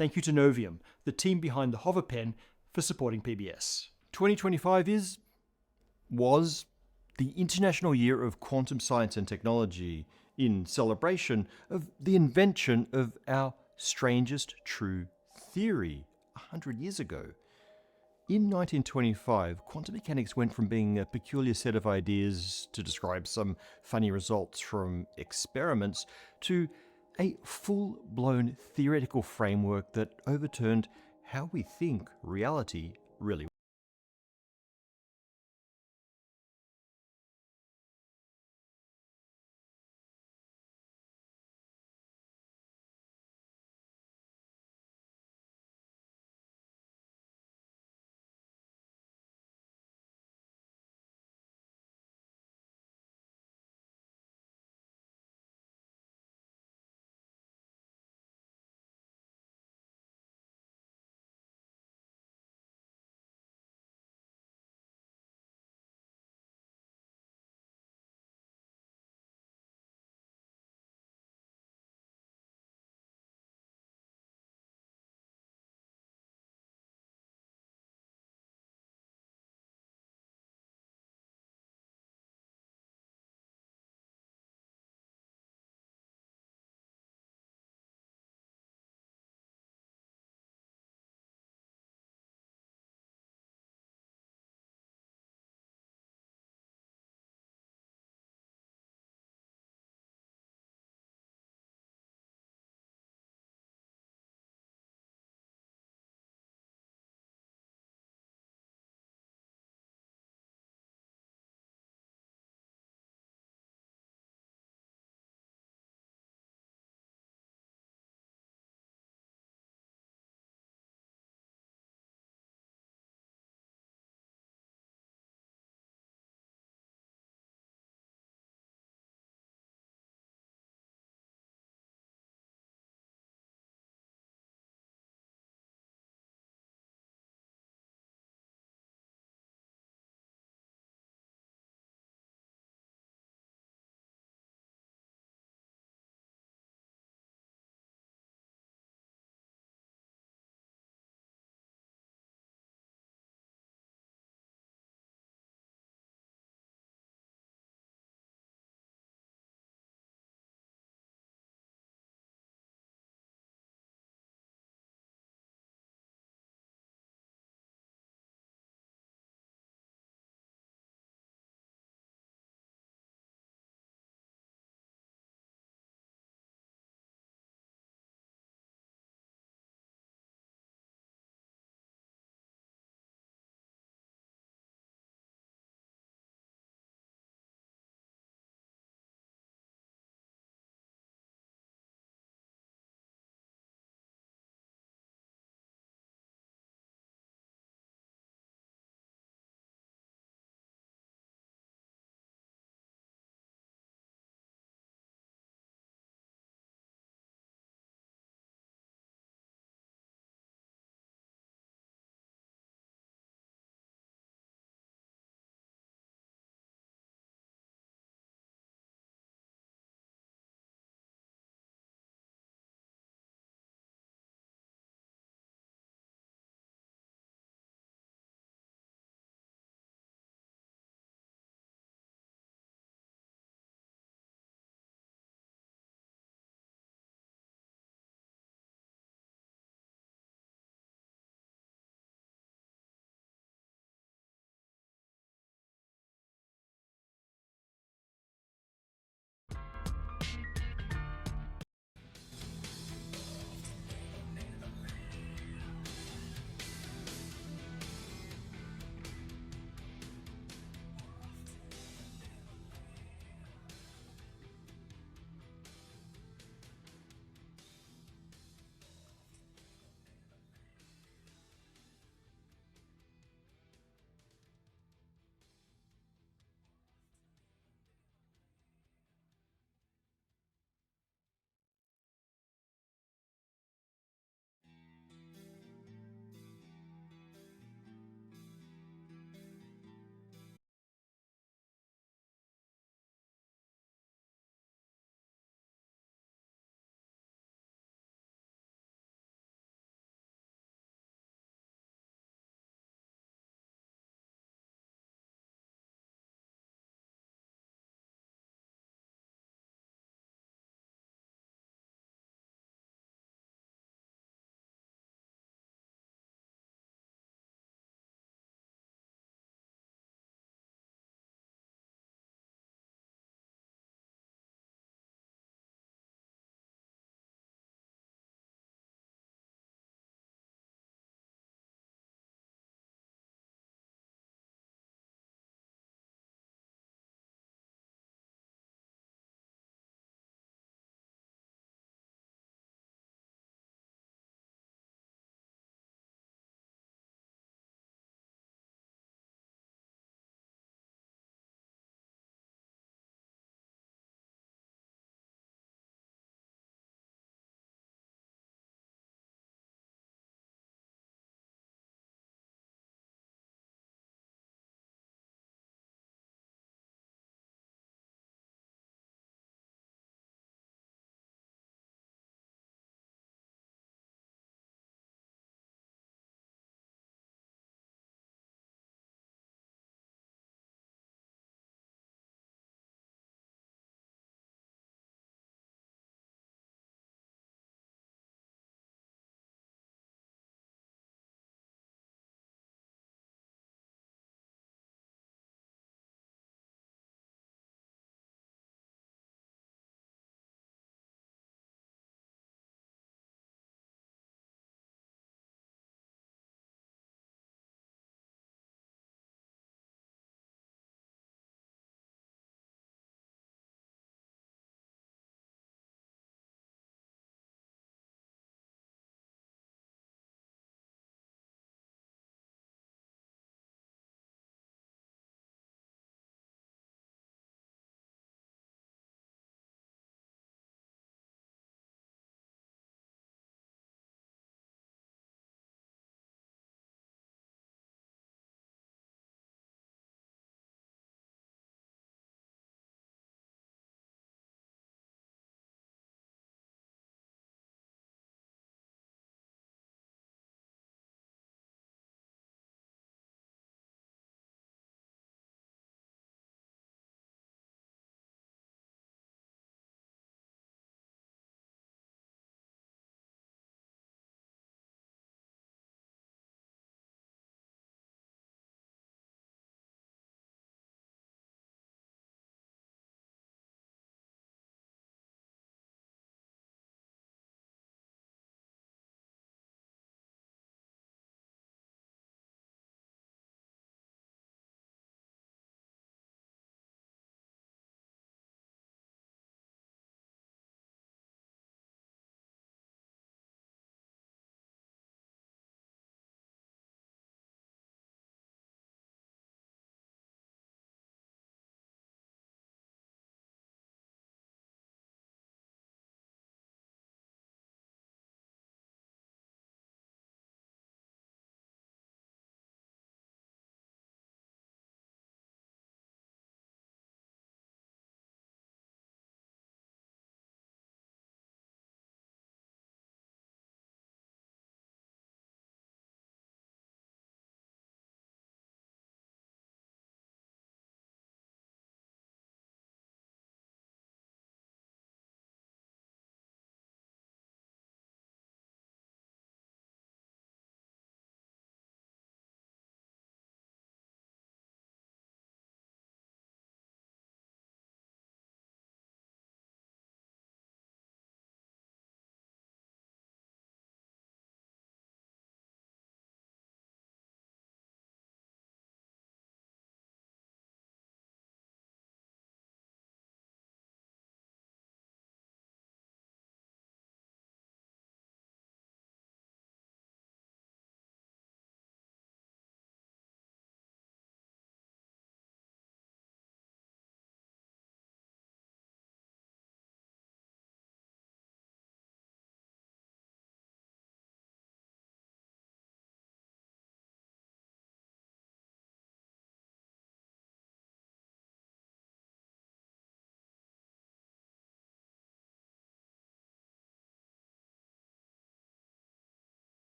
Thank you to Novium, the team behind the Hover Pen, for supporting PBS. 2025 was the International Year of Quantum Science and Technology, in celebration of the invention of our strangest true theory 100 years ago. In 1925, quantum mechanics went from being a peculiar set of ideas to describe some funny results from experiments to a full-blown theoretical framework that overturned how we think reality really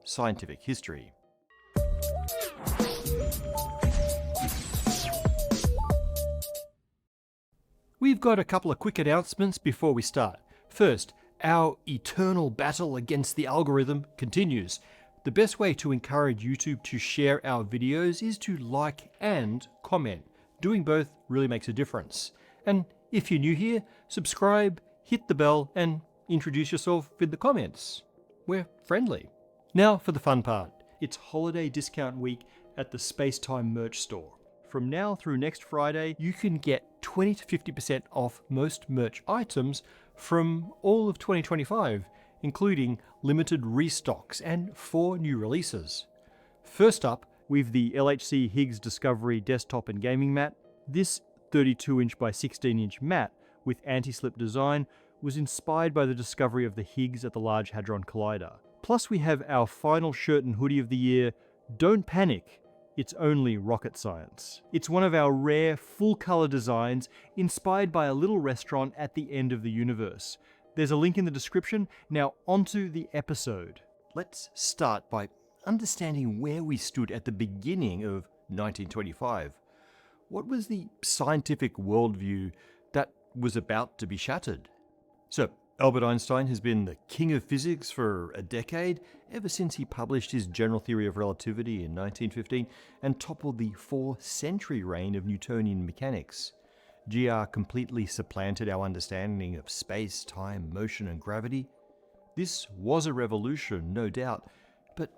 scientific history. We've got a couple of quick announcements before we start. First, our eternal battle against the algorithm continues. The best way to encourage YouTube to share our videos is to like and comment. Doing both really makes a difference. And if you're new here, subscribe, hit the bell, and introduce yourself in the comments. We're friendly. Now for the fun part. It's holiday discount week at the Spacetime merch store. From now through next Friday, you can get 20 to 50% off most merch items from all of 2025, including limited restocks and 4 new releases. First up, we've the LHC Higgs Discovery desktop and gaming mat. This 32-inch by 16-inch mat with anti-slip design was inspired by the discovery of the Higgs at the Large Hadron Collider. Plus we have our final shirt and hoodie of the year, Don't Panic, It's Only Rocket Science. It's one of our rare full-color designs inspired by a little restaurant at the end of the universe. There's a link in the description. Now onto the episode. Let's start by understanding where we stood at the beginning of 1925. What was the scientific worldview that was about to be shattered? So, Albert Einstein has been the king of physics for a decade, ever since he published his general theory of relativity in 1915 and toppled the 4-century reign of Newtonian mechanics. GR completely supplanted our understanding of space, time, motion, and gravity. This was a revolution, no doubt, but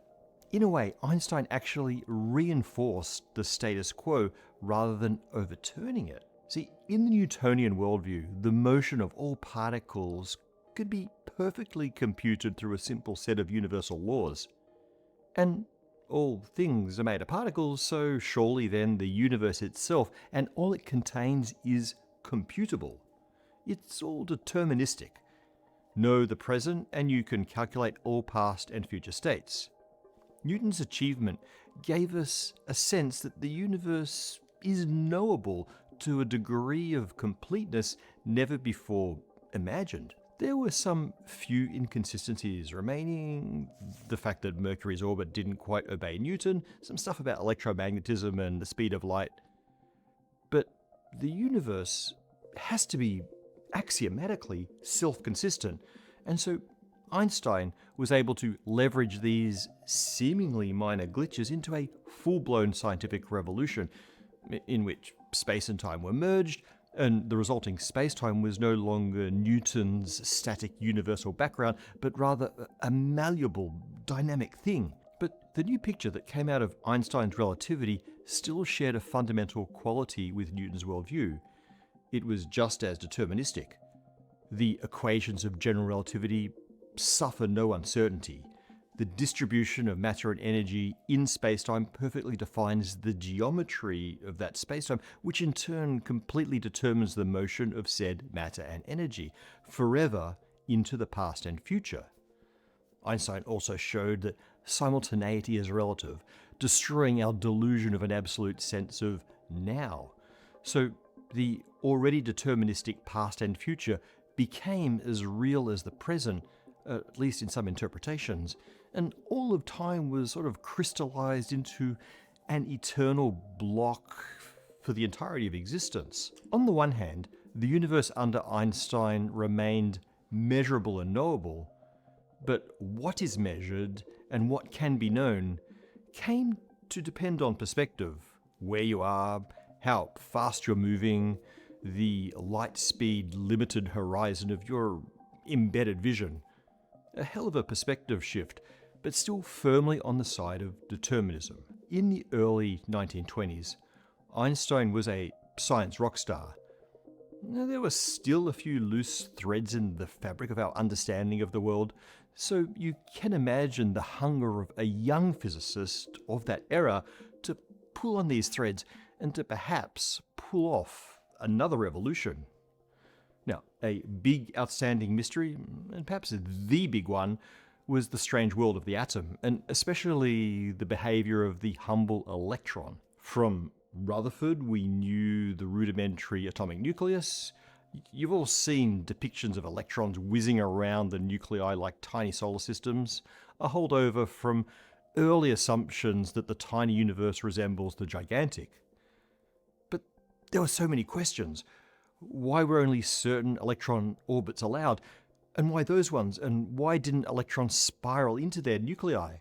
in a way, Einstein actually reinforced the status quo rather than overturning it. See, in the Newtonian worldview, the motion of all particles could be perfectly computed through a simple set of universal laws. And all things are made of particles, so surely then the universe itself and all it contains is computable. It's all deterministic. Know the present and you can calculate all past and future states. Newton's achievement gave us a sense that the universe is knowable to a degree of completeness never before imagined. There were some few inconsistencies remaining, the fact that Mercury's orbit didn't quite obey Newton, some stuff about electromagnetism and the speed of light. But the universe has to be axiomatically self-consistent, and so Einstein was able to leverage these seemingly minor glitches into a full-blown scientific revolution in which space and time were merged, and the resulting space-time was no longer Newton's static universal background, but rather a malleable, dynamic thing. But the new picture that came out of Einstein's relativity still shared a fundamental quality with Newton's worldview. It was just as deterministic. The equations of general relativity suffer no uncertainty. The distribution of matter and energy in spacetime perfectly defines the geometry of that spacetime, which in turn completely determines the motion of said matter and energy, forever into the past and future. Einstein also showed that simultaneity is relative, destroying our delusion of an absolute sense of now. So the already deterministic past and future became as real as the present, at least in some interpretations, and all of time was sort of crystallized into an eternal block for the entirety of existence. On the one hand, the universe under Einstein remained measurable and knowable, but what is measured and what can be known came to depend on perspective, where you are, how fast you're moving, the light speed limited horizon of your embedded vision. A hell of a perspective shift, but still firmly on the side of determinism. In the early 1920s, Einstein was a science rock star. Now, there were still a few loose threads in the fabric of our understanding of the world, so you can imagine the hunger of a young physicist of that era to pull on these threads and to perhaps pull off another revolution. Now, a big outstanding mystery, and perhaps the big one, was the strange world of the atom, and especially the behavior of the humble electron. From Rutherford, we knew the rudimentary atomic nucleus. You've all seen depictions of electrons whizzing around the nuclei like tiny solar systems, a holdover from early assumptions that the tiny universe resembles the gigantic. But there were so many questions. Why were only certain electron orbits allowed? And why those ones? And why didn't electrons spiral into their nuclei?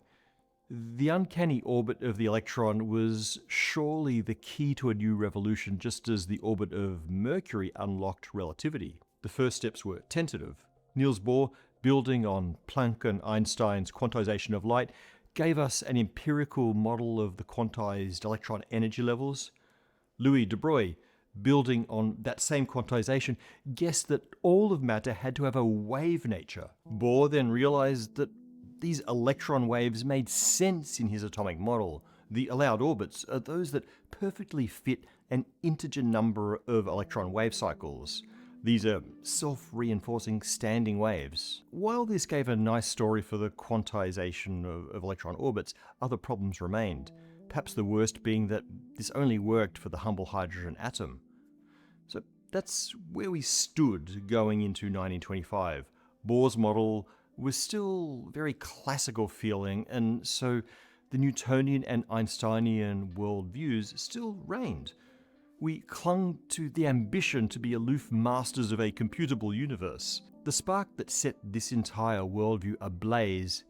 The uncanny orbit of the electron was surely the key to a new revolution, just as the orbit of Mercury unlocked relativity. The first steps were tentative. Niels Bohr, building on Planck and Einstein's quantization of light, gave us an empirical model of the quantized electron energy levels. Louis de Broglie, building on that same quantization, guessed that all of matter had to have a wave nature. Bohr then realized that these electron waves made sense in his atomic model. The allowed orbits are those that perfectly fit an integer number of electron wave cycles. These are self-reinforcing standing waves. While this gave a nice story for the quantization of electron orbits, other problems remained, perhaps the worst being that this only worked for the humble hydrogen atom. So that's where we stood going into 1925. Bohr's model was still very classical feeling, and so the Newtonian and Einsteinian worldviews still reigned. We clung to the ambition to be aloof masters of a computable universe. The spark that set this entire worldview ablaze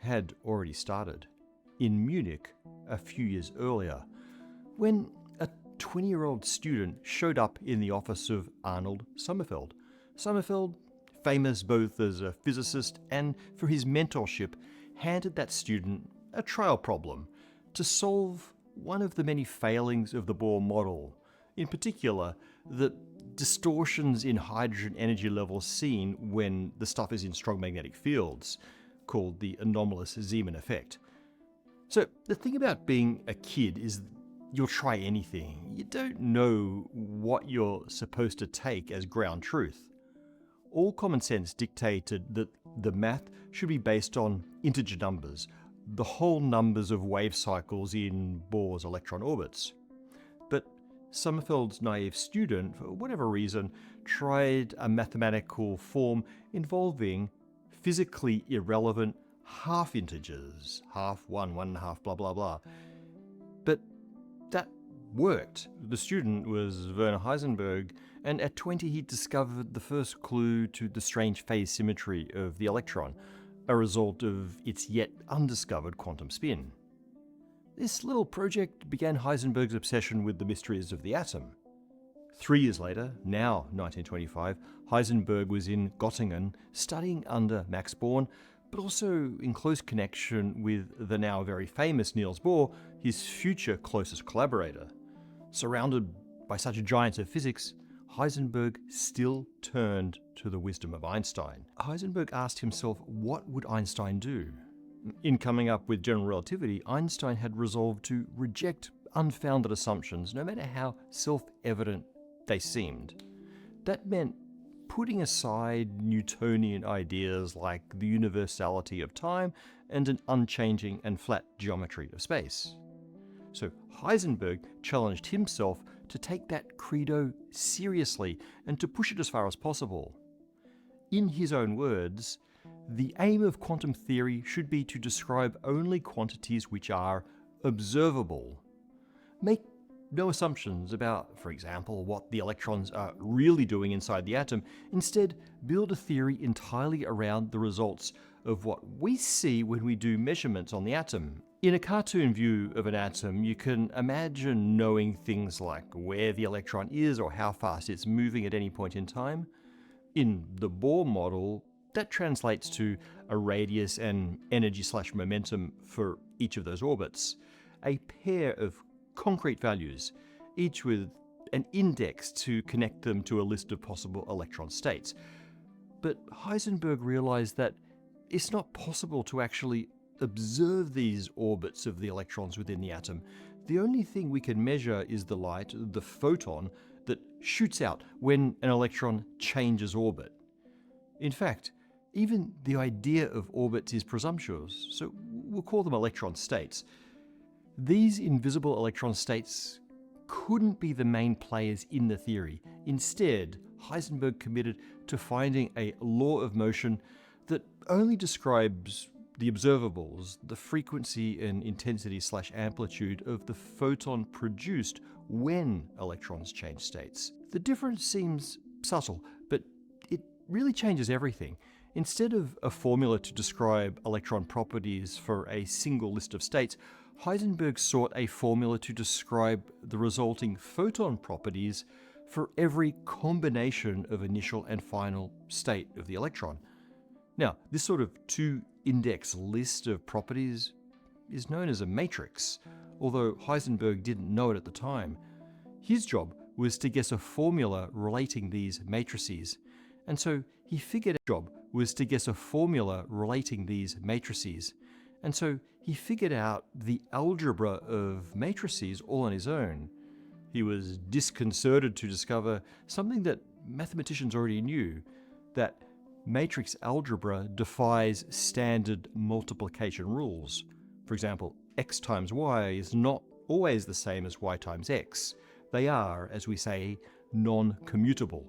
had already started. In Munich, a few years earlier, when a 20-year-old student showed up in the office of Arnold Sommerfeld. Sommerfeld, famous both as a physicist and for his mentorship, handed that student a trial problem to solve one of the many failings of the Bohr model, in particular, the distortions in hydrogen energy levels seen when the stuff is in strong magnetic fields, called the anomalous Zeeman effect. So the thing about being a kid is you'll try anything. You don't know what you're supposed to take as ground truth. All common sense dictated that the math should be based on integer numbers, the whole numbers of wave cycles in Bohr's electron orbits. But Sommerfeld's naive student, for whatever reason, tried a mathematical form involving physically irrelevant half integers, half, one and a half, blah, blah, blah. But that worked. The student was Werner Heisenberg, and at 20 he discovered the first clue to the strange phase symmetry of the electron, a result of its yet undiscovered quantum spin. This little project began Heisenberg's obsession with the mysteries of the atom. 3 years later, now 1925, Heisenberg was in Göttingen studying under Max Born, but also in close connection with the now very famous Niels Bohr, his future closest collaborator. Surrounded by such giants of physics, Heisenberg still turned to the wisdom of Einstein. Heisenberg asked himself, what would Einstein do? In coming up with general relativity, Einstein had resolved to reject unfounded assumptions, no matter how self-evident they seemed. That meant putting aside Newtonian ideas like the universality of time and an unchanging and flat geometry of space. So Heisenberg challenged himself to take that credo seriously and to push it as far as possible. In his own words, the aim of quantum theory should be to describe only quantities which are observable. Make no assumptions about, for example, what the electrons are really doing inside the atom. Instead, build a theory entirely around the results of what we see when we do measurements on the atom. In a cartoon view of an atom, you can imagine knowing things like where the electron is or how fast it's moving at any point in time. In the Bohr model, that translates to a radius and energy/momentum for each of those orbits, a pair of concrete values, each with an index to connect them to a list of possible electron states. But Heisenberg realized that it's not possible to actually observe these orbits of the electrons within the atom. The only thing we can measure is the light, the photon, that shoots out when an electron changes orbit. In fact, even the idea of orbits is presumptuous, so we'll call them electron states. These invisible electron states couldn't be the main players in the theory. Instead, Heisenberg committed to finding a law of motion that only describes the observables, the frequency and intensity/amplitude of the photon produced when electrons change states. The difference seems subtle, but it really changes everything. Instead of a formula to describe electron properties for a single list of states, Heisenberg sought a formula to describe the resulting photon properties for every combination of initial and final state of the electron. Now, this sort of two-index list of properties is known as a matrix, although Heisenberg didn't know it at the time. His job was to guess a formula relating these matrices, and so he figured out the algebra of matrices all on his own. He was disconcerted to discover something that mathematicians already knew, that matrix algebra defies standard multiplication rules. For example, x times y is not always the same as y times x. They are, as we say, non-commutable.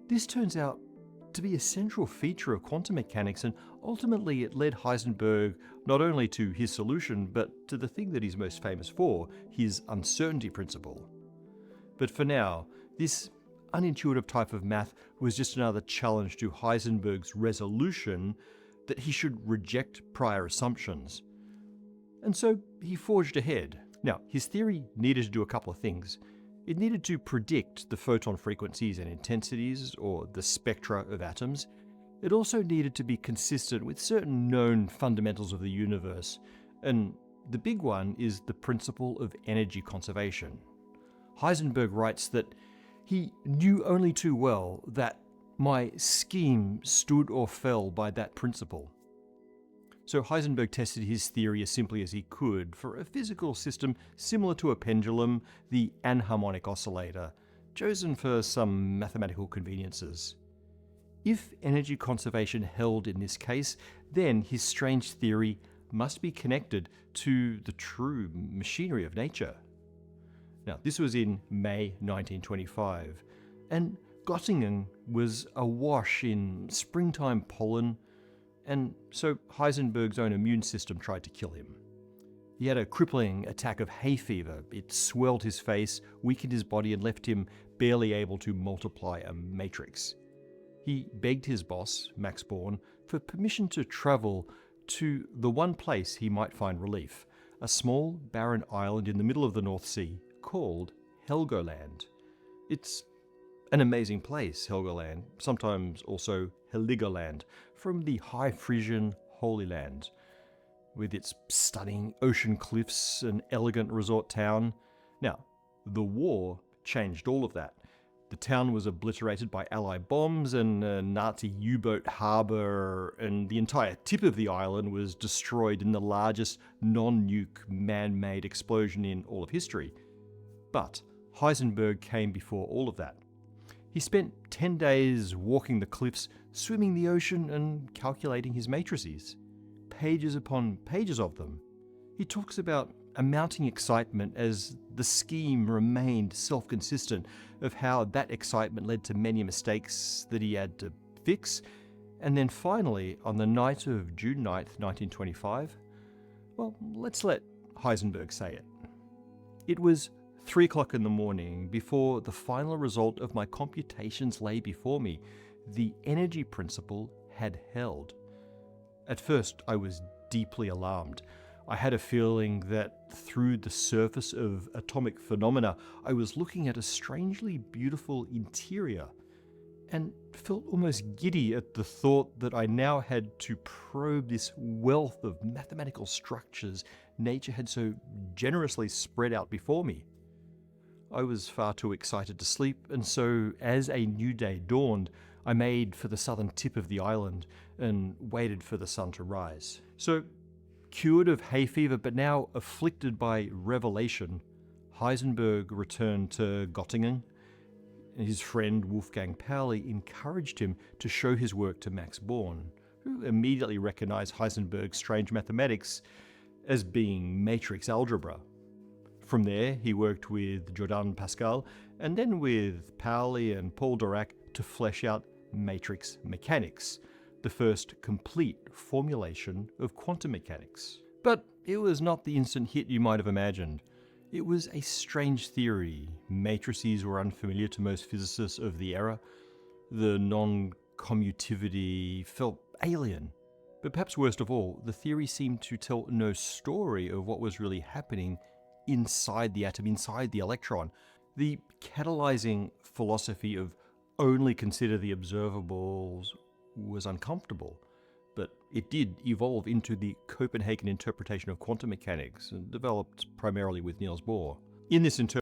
This turns out to be a central feature of quantum mechanics, and ultimately it led Heisenberg not only to his solution, but to the thing that he's most famous for, his uncertainty principle. But for now, this unintuitive type of math was just another challenge to Heisenberg's resolution that he should reject prior assumptions. And so he forged ahead. Now, his theory needed to do a couple of things. It needed to predict the photon frequencies and intensities, or the spectra of atoms. It also needed to be consistent with certain known fundamentals of the universe, and the big one is the principle of energy conservation. Heisenberg writes that he knew only too well that my scheme stood or fell by that principle. So Heisenberg tested his theory as simply as he could for a physical system similar to a pendulum, the anharmonic oscillator, chosen for some mathematical conveniences. If energy conservation held in this case, then his strange theory must be connected to the true machinery of nature. Now, this was in May 1925, and Göttingen was awash in springtime pollen, and so Heisenberg's own immune system tried to kill him. He had a crippling attack of hay fever. It swelled his face, weakened his body, and left him barely able to multiply a matrix. He begged his boss, Max Born, for permission to travel to the one place he might find relief, a small, barren island in the middle of the North Sea called Helgoland. It's an amazing place, Helgoland, sometimes also Heligoland, from the High Frisian Holy Land, with its stunning ocean cliffs and elegant resort town. Now, the war changed all of that. The town was obliterated by Allied bombs and a Nazi U-boat harbour, and the entire tip of the island was destroyed in the largest non-nuke man-made explosion in all of history. But Heisenberg came before all of that. He spent 10 days walking the cliffs, swimming the ocean, and calculating his matrices. Pages upon pages of them. He talks about a mounting excitement as the scheme remained self-consistent, of how that excitement led to many mistakes that he had to fix, and then finally, on the night of June 9th, 1925, well, let's let Heisenberg say it. It was 3 o'clock in the morning before the final result of my computations lay before me. The energy principle had held. At first, I was deeply alarmed. I had a feeling that through the surface of atomic phenomena, I was looking at a strangely beautiful interior, and felt almost giddy at the thought that I now had to probe this wealth of mathematical structures nature had so generously spread out before me. I was far too excited to sleep, and so as a new day dawned, I made for the southern tip of the island and waited for the sun to rise. So, cured of hay fever but now afflicted by revelation, Heisenberg returned to Göttingen. His friend Wolfgang Pauli encouraged him to show his work to Max Born, who immediately recognized Heisenberg's strange mathematics as being matrix algebra. From there, he worked with Jordan Pascal and then with Pauli and Paul Dirac to flesh out matrix mechanics, the first complete formulation of quantum mechanics. But it was not the instant hit you might have imagined. It was a strange theory. Matrices were unfamiliar to most physicists of the era. The non-commutivity felt alien. But perhaps worst of all, the theory seemed to tell no story of what was really happening inside the atom, inside the electron. The catalyzing philosophy of only consider the observables was uncomfortable, but it did evolve into the Copenhagen interpretation of quantum mechanics, and developed primarily with Niels Bohr. In this interpretation,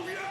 Oh yeah!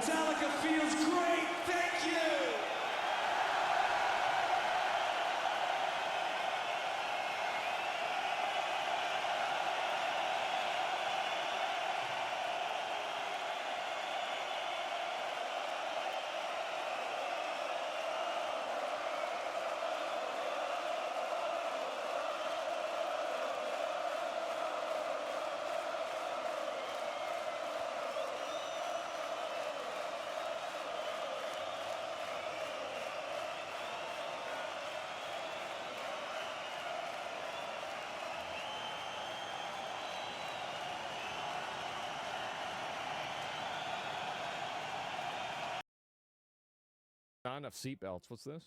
Metallica feels great. Thank you. Not enough seatbelts. What's this?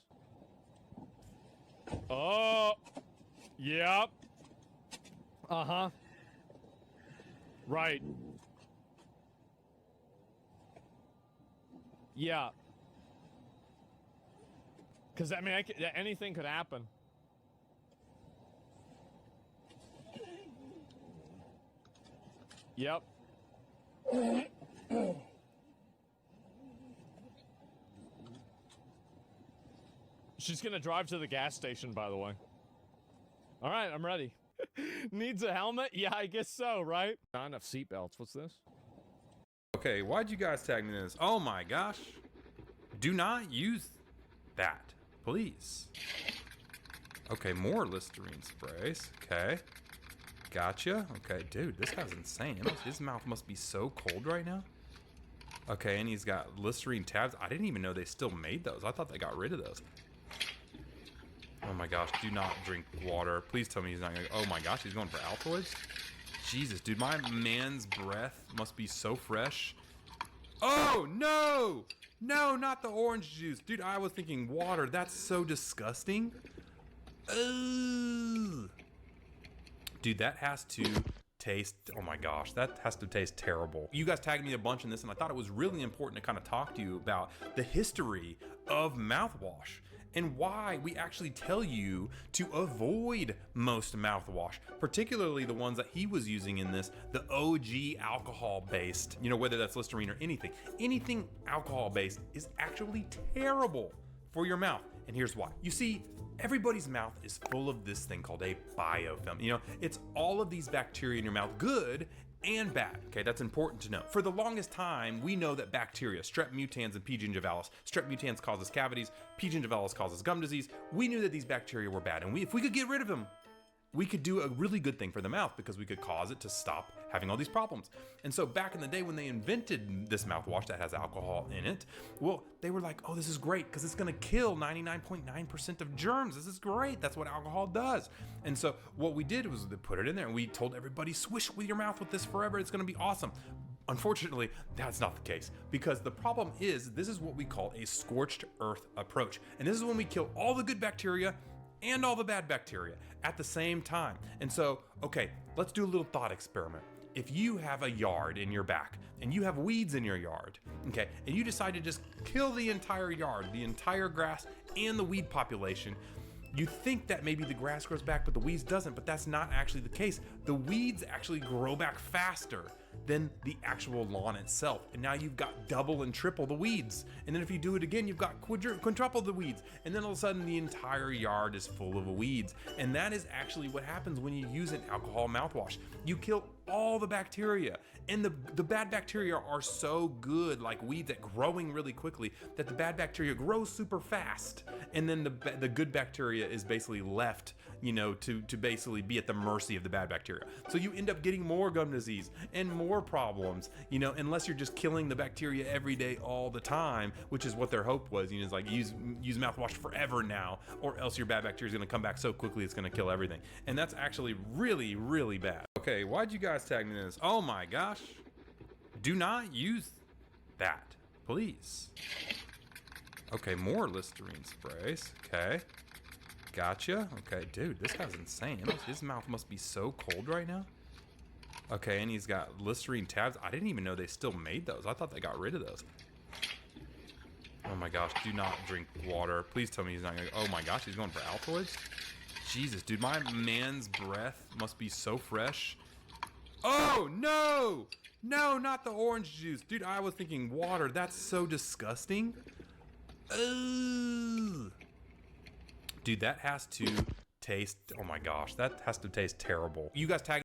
Oh, yep. Uh-huh. Right. Yeah. Because, I mean, anything could happen. Yep. She's gonna drive to the gas station, by the way. All right, I'm ready. Needs a helmet? Yeah, I guess so, right? Not enough seatbelts. What's this? Okay, why'd you guys tag me in this? Oh my gosh. Do not use that, please. Okay, more Listerine sprays. Okay. Gotcha. Okay, dude, this guy's insane. His mouth must be so cold right now. Okay, and he's got Listerine tabs. I didn't even know they still made those. I thought they got rid of those. Oh my gosh, do not drink water. Please tell me he's not gonna... Oh my gosh, he's going for Altoids? Jesus, dude, my man's breath must be so fresh. Oh, no! No, not the orange juice. Dude, I was thinking water. That's so disgusting. Ugh. Dude, that has to taste... Oh my gosh, that has to taste terrible. You guys tagged me a bunch in this, and I thought it was really important to kind of talk to you about the history of mouthwash and why we actually tell you to avoid most mouthwash, particularly the ones that he was using in this, the OG alcohol-based, you know, whether that's Listerine or anything. Anything alcohol-based is actually terrible for your mouth, and here's why. You see, everybody's mouth is full of this thing called a biofilm. You know, it's all of these bacteria in your mouth, good and bad. Okay, that's important to know. For the longest time, we know that bacteria, Strep mutans and P. gingivalis, Strep mutans causes cavities, P. gingivalis causes gum disease. We knew that these bacteria were bad, and if we could get rid of them, we could do a really good thing for the mouth because we could cause it to stop having all these problems. And so back in the day when they invented this mouthwash that has alcohol in it, well, they were like, oh, this is great because it's gonna kill 99.9% of germs. This is great, that's what alcohol does. And so what we did was to put it in there and we told everybody, swish with your mouth with this forever, it's gonna be awesome. Unfortunately, that's not the case because the problem is this is what we call a scorched earth approach. And this is when we kill all the good bacteria and all the bad bacteria at the same time. And so, okay, let's do a little thought experiment. If you have a yard in your back and you have weeds in your yard, okay, and you decide to just kill the entire yard, the entire grass and the weed population, you think that maybe the grass grows back, but the weeds doesn't, but that's not actually the case. The weeds actually grow back faster than the actual lawn itself. And now you've got double and triple the weeds. And then if you do it again, you've got quintuple the weeds. And then all of a sudden the entire yard is full of weeds. And that is actually what happens when you use an alcohol mouthwash. You kill all the bacteria. And the bad bacteria are so good, like weeds, at growing really quickly that the bad bacteria grow super fast. And then the good bacteria is basically left, you know, to basically be at the mercy of the bad bacteria. So you end up getting more gum disease and more problems, you know, unless you're just killing the bacteria every day all the time, which is what their hope was, you know, it's like use mouthwash forever now, or else your bad bacteria is gonna come back so quickly it's gonna kill everything. And that's actually really, really bad. Okay, why'd you guys tag me in this? Oh my gosh. Do not use that, please. Okay, more Listerine sprays. Okay. Gotcha. Okay, dude, this guy's insane. His mouth must be so cold right now. Okay, and he's got Listerine tabs. I didn't even know they still made those. I thought they got rid of those. Oh my gosh, do not drink water. Please tell me he's not gonna... Oh my gosh, he's going for Altoids? Jesus, dude, my man's breath must be so fresh. Oh, no! No, not the orange juice. Dude, I was thinking water. That's so disgusting. Ugh. Dude, that has to taste, oh my gosh, that has to taste terrible. You guys tag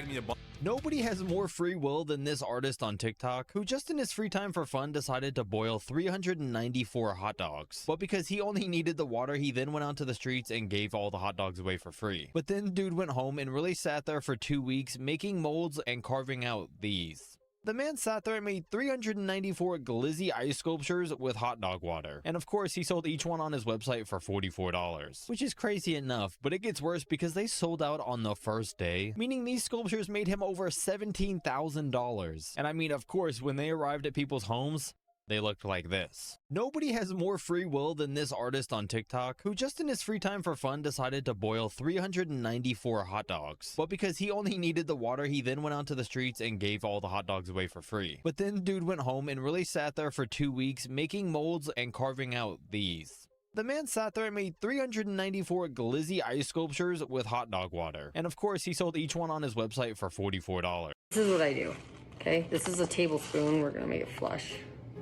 me a bunch. Nobody has more free will than this artist on TikTok, who just in his free time for fun decided to boil 394 hot dogs. But because he only needed the water, he then went out to the streets and gave all the hot dogs away for free. But then dude went home and really sat there for 2 weeks making molds and carving out these. The man sat there and made 394 glizzy ice sculptures with hot dog water. And of course, he sold each one on his website for $44. Which is crazy enough, but it gets worse because they sold out on the first day. Meaning these sculptures made him over $17,000. And I mean, of course, when they arrived at people's homes, they looked like this. Nobody has more free will than this artist on TikTok, who just in his free time for fun decided to boil 394 hot dogs. But because he only needed the water, he then went out to the streets and gave all the hot dogs away for free. But then dude went home and really sat there for 2 weeks making molds and carving out these. The man sat there and made 394 glizzy ice sculptures with hot dog water. And of course, he sold each one on his website for $44. This is what I do, okay? This is a tablespoon. We're gonna make it flush.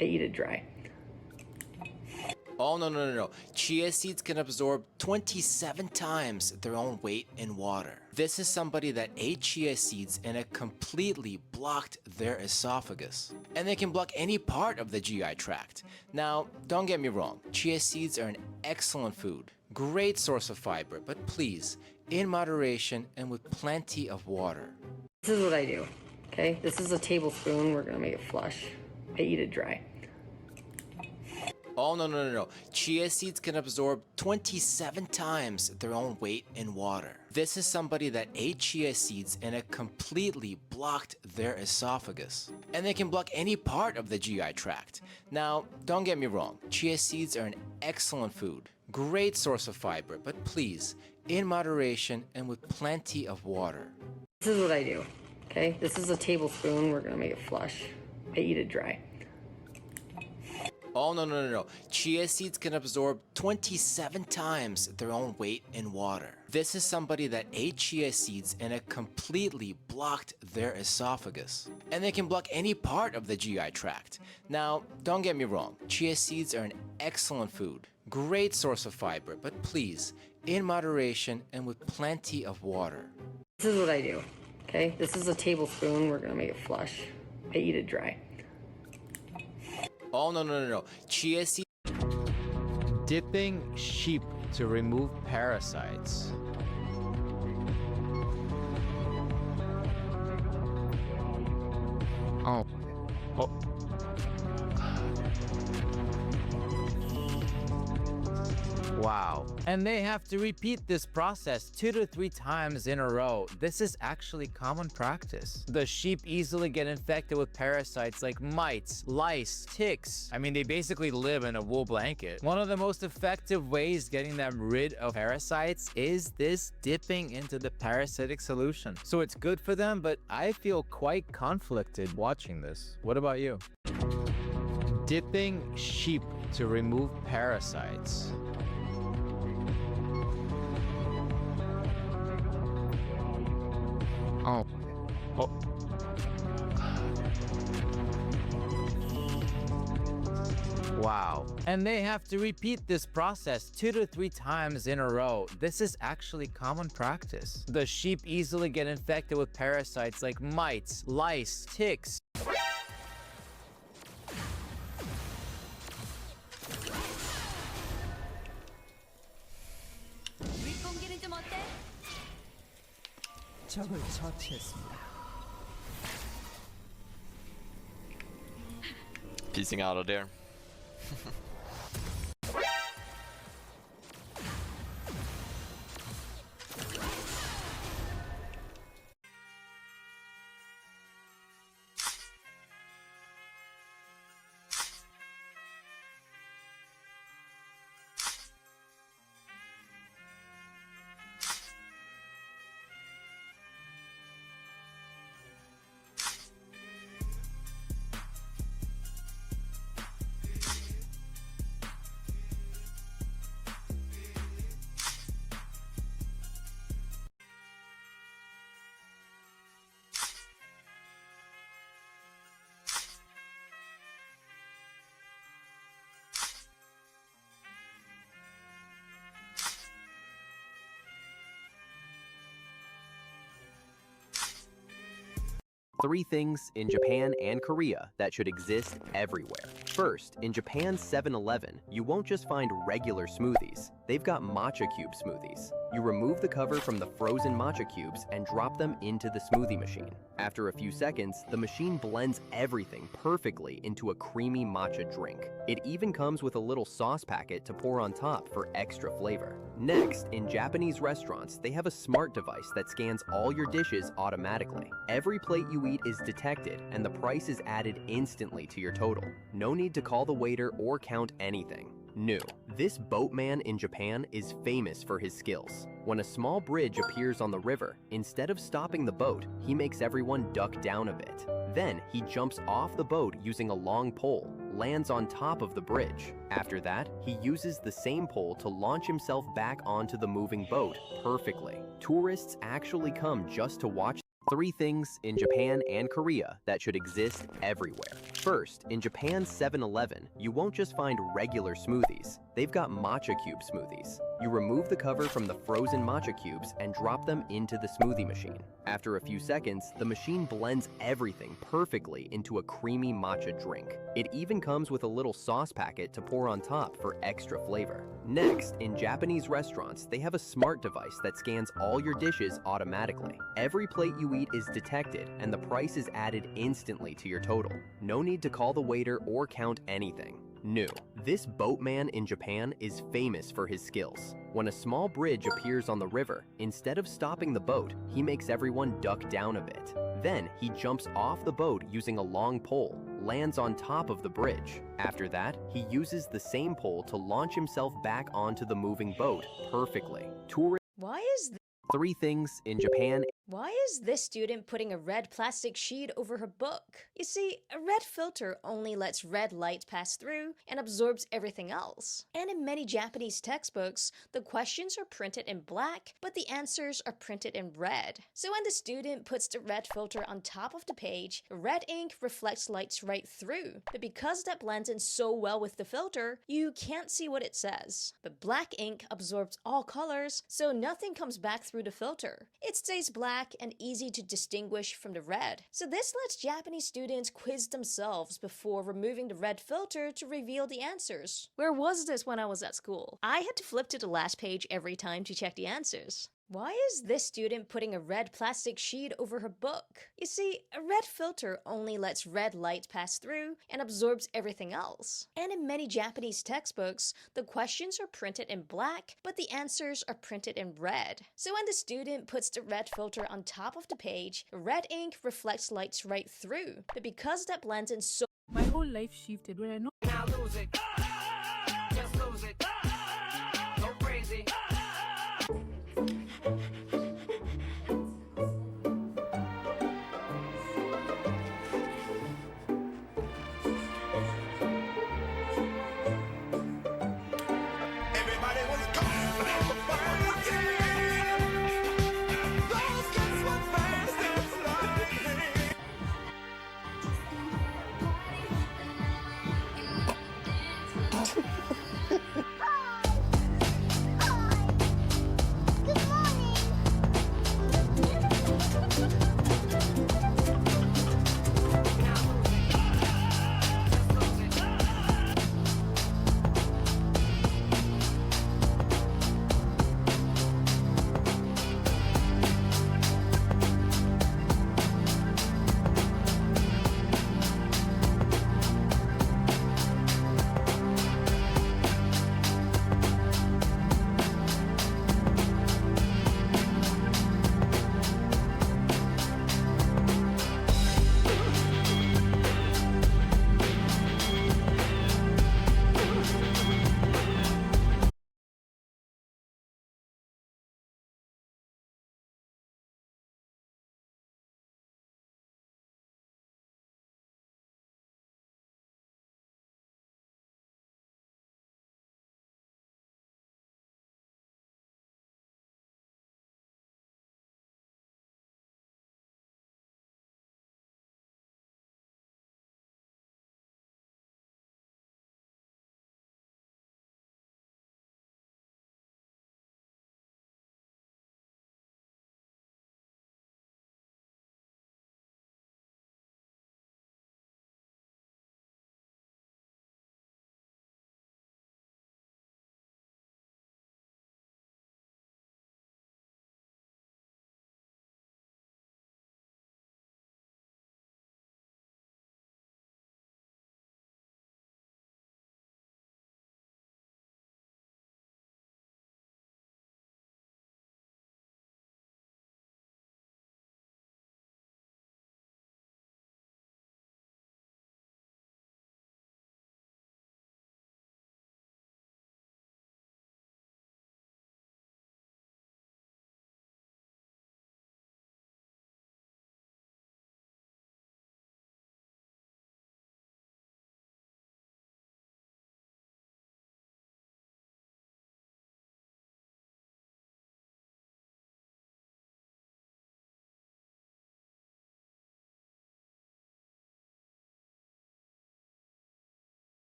I eat it dry. Oh, no. Chia seeds can absorb 27 times their own weight in water. This is somebody that ate chia seeds and it completely blocked their esophagus. And they can block any part of the GI tract. Now, don't get me wrong, chia seeds are an excellent food. Great source of fiber, but please, in moderation and with plenty of water. This is what I do, okay? This is a tablespoon. We're gonna make it flush. I eat it dry. Oh, no. Chia seeds can absorb 27 times their own weight in water. This is somebody that ate chia seeds and it completely blocked their esophagus. And they can block any part of the GI tract. Now, don't get me wrong, chia seeds are an excellent food. Great source of fiber, but please, in moderation and with plenty of water. This is what I do, okay? This is a tablespoon. We're gonna make it flush. I eat it dry. Oh, no. Chia seeds can absorb 27 times their own weight in water. This is somebody that ate chia seeds and it completely blocked their esophagus. And they can block any part of the GI tract. Now, don't get me wrong, chia seeds are an excellent food. Great source of fiber, but please, in moderation and with plenty of water. This is what I do, okay? This is a tablespoon. We're gonna make it flush. I eat it dry. Oh, no. Chia seeds. Dipping sheep to remove parasites. Oh. Wow. And they have to repeat this process 2 to 3 times in a row. This is actually common practice. The sheep easily get infected with parasites like mites, lice, ticks. I mean, they basically live in a wool blanket. One of the most effective ways getting them rid of parasites is this dipping into the parasitic solution. So it's good for them, but I feel quite conflicted watching this. What about you? Dipping sheep to remove parasites. Oh. Wow. And they have to repeat this process 2 to 3 times in a row. This is actually common practice. The sheep easily get infected with parasites like mites, lice, ticks. 적을 처치했습니다. Piecing out of there. 3 things in Japan and Korea that should exist everywhere. First, in Japan's 7-Eleven, you won't just find regular smoothies. They've got matcha cube smoothies. You remove the cover from the frozen matcha cubes and drop them into the smoothie machine. After a few seconds, the machine blends everything perfectly into a creamy matcha drink. It even comes with a little sauce packet to pour on top for extra flavor. Next, in Japanese restaurants, they have a smart device that scans all your dishes automatically. Every plate you eat is detected and the price is added instantly to your total. No need to call the waiter or count anything. New. This boatman in Japan is famous for his skills. When a small bridge appears on the river, instead of stopping the boat, he makes everyone duck down a bit. Then he jumps off the boat using a long pole, lands on top of the bridge. After that, he uses the same pole to launch himself back onto the moving boat perfectly. Tourists actually come just to watch. 3 things in Japan and Korea that should exist everywhere. First, in Japan's 7-Eleven, you won't just find regular smoothies. They've got matcha cube smoothies. You remove the cover from the frozen matcha cubes and drop them into the smoothie machine. After a few seconds, the machine blends everything perfectly into a creamy matcha drink. It even comes with a little sauce packet to pour on top for extra flavor. Next, in Japanese restaurants, they have a smart device that scans all your dishes automatically. Every plate you eat is detected and the price is added instantly to your total. No need to call the waiter or count anything. New. This boatman in Japan is famous for his skills. When a small bridge appears on the river, instead of stopping the boat, he makes everyone duck down a bit. Then he jumps off the boat using a long pole, lands on top of the bridge. After that, he uses the same pole to launch himself back onto the moving boat perfectly. Why is 3 things in Japan. Why is this student putting a red plastic sheet over her book? You see, a red filter only lets red light pass through and absorbs everything else. And in many Japanese textbooks, the questions are printed in black, but the answers are printed in red. So when the student puts the red filter on top of the page, red ink reflects lights right through. But because that blends in so well with the filter, you can't see what it says. But black ink absorbs all colors, so nothing comes back through the filter. It stays black and easy to distinguish from the red. So this lets Japanese students quiz themselves before removing the red filter to reveal the answers. Where was this when I was at school? I had to flip to the last page every time to check the answers. Why is this student putting a red plastic sheet over her book? You see, a red filter only lets red light pass through and absorbs everything else. And in many Japanese textbooks, the questions are printed in black, but the answers are printed in red. So when the student puts the red filter on top of the page, red ink reflects lights right through. But because that blends in so my whole life shifted when I know. Now lose it. Just lose it. Go crazy. Everybody was gone for fighting. Those kids were fast as lightning.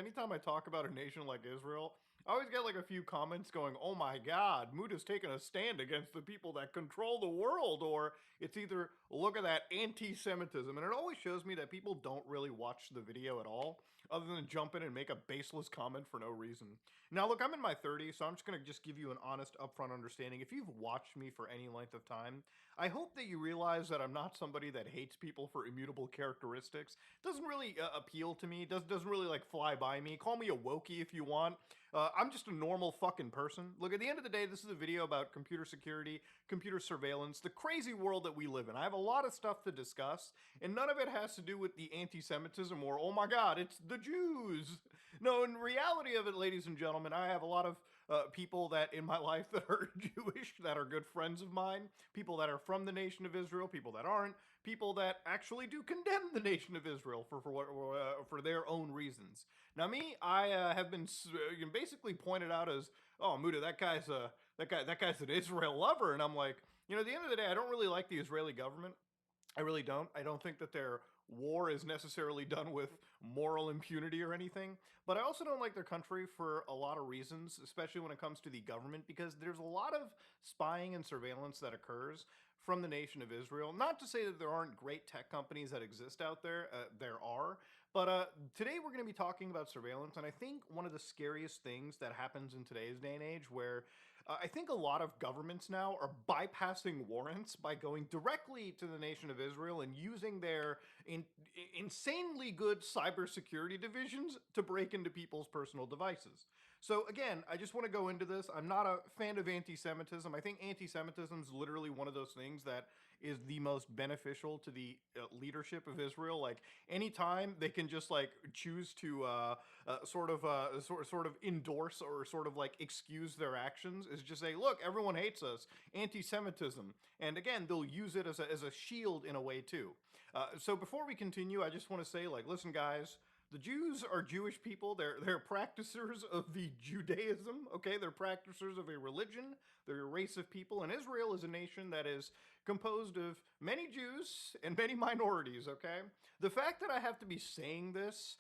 Anytime I talk about a nation like Israel, I always get like a few comments going, oh my god, Muda's taking a stand against the people that control the world, or it's either, look at that anti-Semitism, and it always shows me that people don't really watch the video at all, other than jump in and make a baseless comment for no reason. Now look, I'm in my 30s, so I'm just going to give you an honest, upfront understanding. If you've watched me for any length of time, I hope that you realize that I'm not somebody that hates people for immutable characteristics. Doesn't really appeal to me, doesn't really like fly by me. Call me a wokey if you want. I'm just a normal fucking person. Look, at the end of the day, this is a video about computer security, computer surveillance, the crazy world that we live in. I have a lot of stuff to discuss, and none of it has to do with the anti-Semitism or, oh my god, it's the Jews. No, in reality of it, ladies and gentlemen, I have a lot of people that in my life that are Jewish, that are good friends of mine, people that are from the nation of Israel, people that aren't, people that actually do condemn the nation of Israel for their own reasons. Now, me, I have been basically pointed out as, oh, Muda, that guy's an Israel lover, and I'm like, you know, at the end of the day, I don't really like the Israeli government. I really don't. I don't think that their war is necessarily done with moral impunity or anything, but I also don't like their country for a lot of reasons, especially when it comes to the government, because there's a lot of spying and surveillance that occurs from the nation of Israel. Not to say that there aren't great tech companies that exist out there, there are, but today we're going to be talking about surveillance, and I think one of the scariest things that happens in today's day and age, where I think a lot of governments now are bypassing warrants by going directly to the nation of Israel and using their insanely good cybersecurity divisions to break into people's personal devices. So again, I just want to go into this. I'm not a fan of anti-Semitism. I think anti-Semitism is literally one of those things that is the most beneficial to the leadership of Israel. Like anytime they can just like choose to sort of endorse or sort of like excuse their actions, is just say, look, everyone hates us, anti-Semitism, and again they'll use it as a shield in a way too. So before we continue, I just want to say, like, listen, guys. The Jews are Jewish people. They're practicers of the Judaism, okay? They're practicers of a religion. They're a race of people. And Israel is a nation that is composed of many Jews and many minorities, okay? The fact that I have to be saying this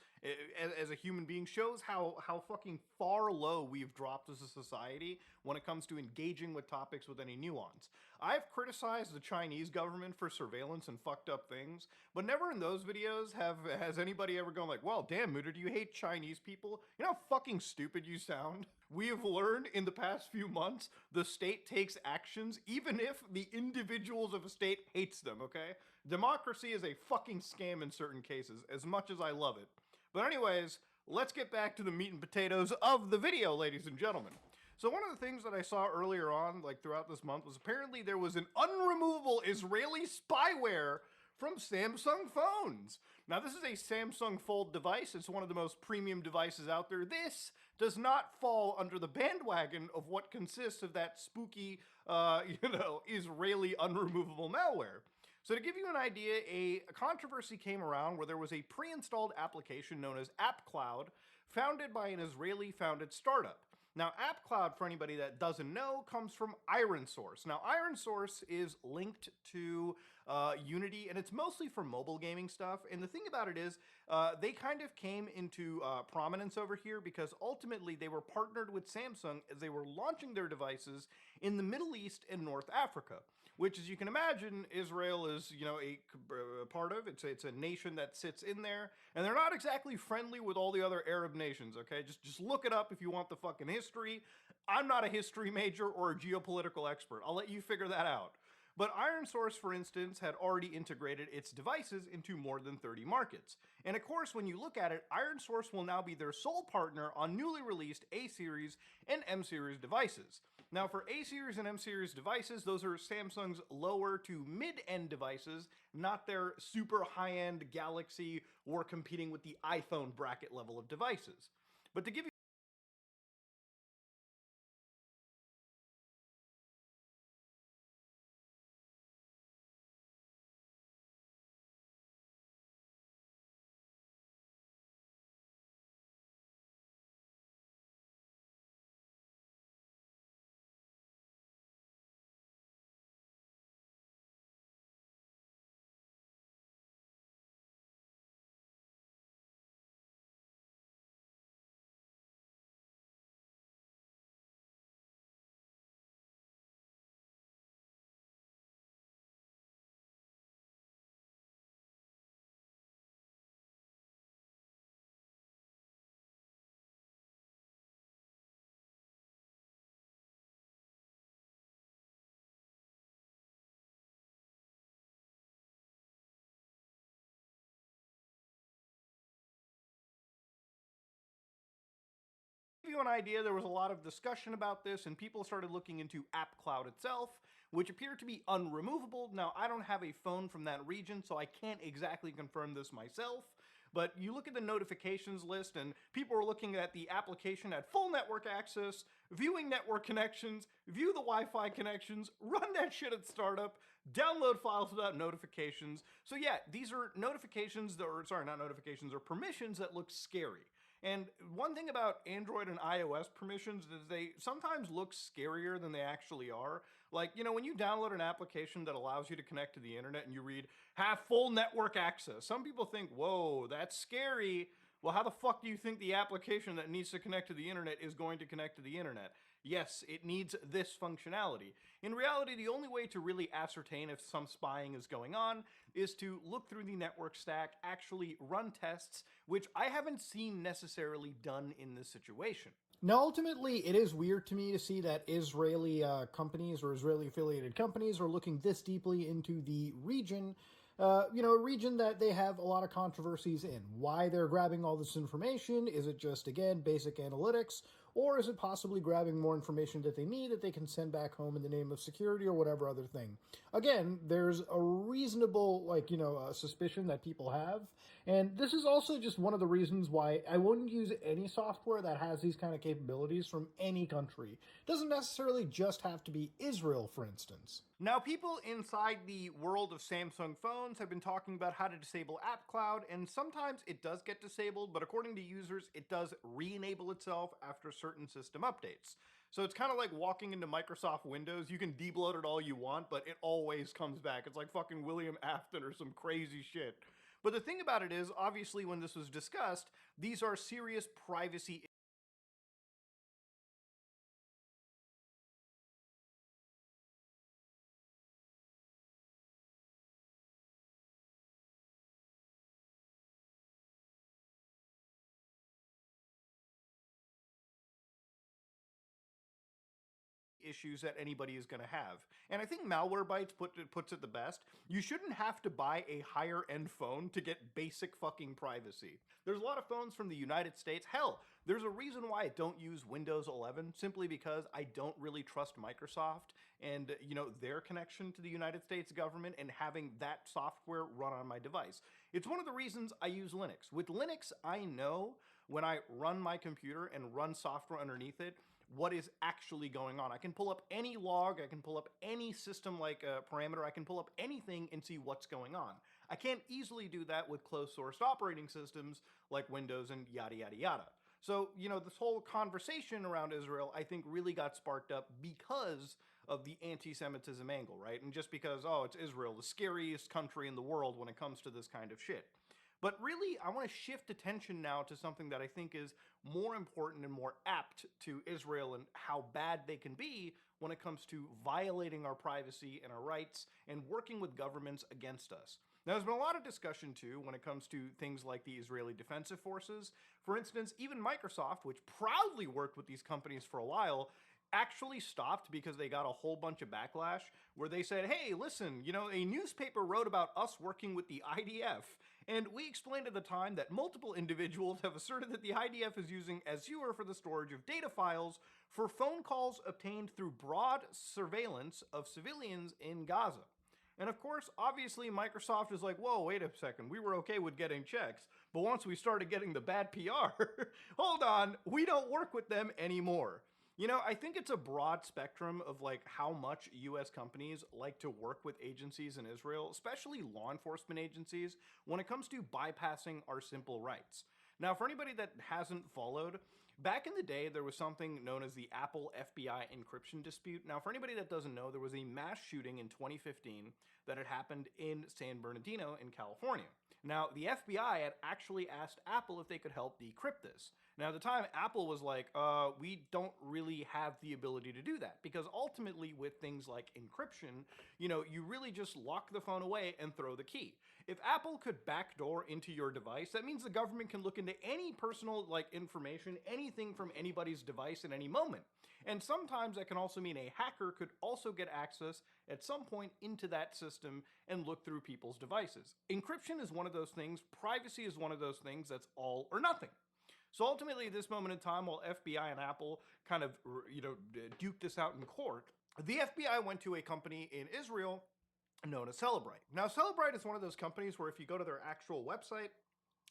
as a human being shows how fucking far low we've dropped as a society when it comes to engaging with topics with any nuance. I've criticized the Chinese government for surveillance and fucked up things, but never in those videos has anybody ever gone like, well, damn, Muda, do you hate Chinese people? You know how fucking stupid you sound? We have learned in the past few months the state takes actions even if the individuals of a state hates them, okay? Democracy is a fucking scam in certain cases, as much as I love it. But anyways, let's get back to the meat and potatoes of the video, ladies and gentlemen. So one of the things that I saw earlier on, like throughout this month, was apparently there was an unremovable Israeli spyware from Samsung phones. Now, this is a Samsung Fold device. It's one of the most premium devices out there. This does not fall under the bandwagon of what consists of that spooky, Israeli unremovable malware. So to give you an idea, a controversy came around where there was a pre-installed application known as AppCloud, founded by an Israeli-founded startup. Now, AppCloud, for anybody that doesn't know, comes from ironSource. Now, ironSource is linked to Unity, and it's mostly for mobile gaming stuff. And the thing about it is, they kind of came into prominence over here because ultimately they were partnered with Samsung as they were launching their devices in the Middle East and North Africa, which, as you can imagine, Israel is, a part of. It's a nation that sits in there, and they're not exactly friendly with all the other Arab nations, okay? Just look it up if you want the fucking history. I'm not a history major or a geopolitical expert. I'll let you figure that out. But ironSource, for instance, had already integrated its devices into more than 30 markets. And of course, when you look at it, ironSource will now be their sole partner on newly released A-series and M-series devices. Now, for A-series and M-series devices, those are Samsung's lower to mid-end devices, not their super high-end Galaxy or competing with the iPhone bracket level of devices. But to give you you an idea, there was a lot of discussion about this, and people started looking into App Cloud itself, which appeared to be unremovable. Now, I don't have a phone from that region, so I can't exactly confirm this myself, but you look at the notifications list, and people are looking at the application at full network access, viewing network connections, view the Wi-Fi connections, run that shit at startup, download files without notifications. So yeah, these are notifications that are, sorry, not notifications, or permissions that look scary. And one thing about Android and iOS permissions is they sometimes look scarier than they actually are. Like, you know, when you download an application that allows you to connect to the internet and you read, have full network access, some people think, whoa, that's scary. Well, how the fuck do you think the application that needs to connect to the internet is going to connect to the internet? Yes, it needs this functionality. In reality, the only way to really ascertain if some spying is going on is to look through the network stack, actually run tests, which I haven't seen necessarily done in this situation. Now, ultimately, it is weird to me to see that Israeli companies or Israeli-affiliated companies are looking this deeply into the region, a region that they have a lot of controversies in. Why they're grabbing all this information? Is it just, again, basic analytics? Or is it possibly grabbing more information that they need that they can send back home in the name of security or whatever other thing? Again, there's a reasonable, suspicion that people have. And this is also just one of the reasons why I wouldn't use any software that has these kind of capabilities from any country. It doesn't necessarily just have to be Israel, for instance. Now, people inside the world of Samsung phones have been talking about how to disable App Cloud, and sometimes it does get disabled, but according to users, it does re-enable itself after certain system updates. So it's kind of like walking into Microsoft Windows. You can debloat it all you want, but it always comes back. It's like fucking William Afton or some crazy shit. But the thing about it is, obviously, when this was discussed, these are serious privacy issues that anybody is going to have. And I think Malwarebytes puts it the best. You shouldn't have to buy a higher end phone to get basic fucking privacy. There's a lot of phones from the United States. Hell, there's a reason why I don't use Windows 11, simply because I don't really trust Microsoft and, their connection to the United States government and having that software run on my device. It's one of the reasons I use Linux. With Linux, I know when I run my computer and run software underneath it, what is actually going on. I can pull up any log, I can pull up any system parameter, I can pull up anything and see what's going on. I can't easily do that with closed sourced operating systems like Windows and yada yada yada. So, this whole conversation around Israel, I think, really got sparked up because of the anti-Semitism angle, right? And just because, it's Israel, the scariest country in the world when it comes to this kind of shit. But really, I want to shift attention now to something that I think is more important and more apt to Israel and how bad they can be when it comes to violating our privacy and our rights and working with governments against us. Now, there's been a lot of discussion, too, when it comes to things like the Israeli Defensive Forces. For instance, even Microsoft, which proudly worked with these companies for a while, actually stopped because they got a whole bunch of backlash where they said, hey, listen, a newspaper wrote about us working with the IDF. And we explained at the time that multiple individuals have asserted that the IDF is using Azure for the storage of data files for phone calls obtained through broad surveillance of civilians in Gaza. And of course, obviously, Microsoft is like, whoa, wait a second, we were okay with getting checks, but once we started getting the bad PR, hold on, we don't work with them anymore. I think it's a broad spectrum of how much US companies like to work with agencies in Israel, especially law enforcement agencies, when it comes to bypassing our simple rights. Now, for anybody that hasn't followed, back in the day, there was something known as the Apple FBI encryption dispute. Now, for anybody that doesn't know, there was a mass shooting in 2015 that had happened in San Bernardino in California. Now, the FBI had actually asked Apple if they could help decrypt this. Now, at the time, Apple was like, we don't really have the ability to do that, because ultimately with things like encryption, you really just lock the phone away and throw the key. If Apple could backdoor into your device, that means the government can look into any personal information, anything from anybody's device at any moment. And sometimes that can also mean a hacker could also get access at some point into that system and look through people's devices. Encryption is one of those things, privacy is one of those things that's all or nothing. So ultimately, at this moment in time, while FBI and Apple kind of, duked this out in court, the FBI went to a company in Israel known as Celebrite. Now, Celebrite is one of those companies where if you go to their actual website,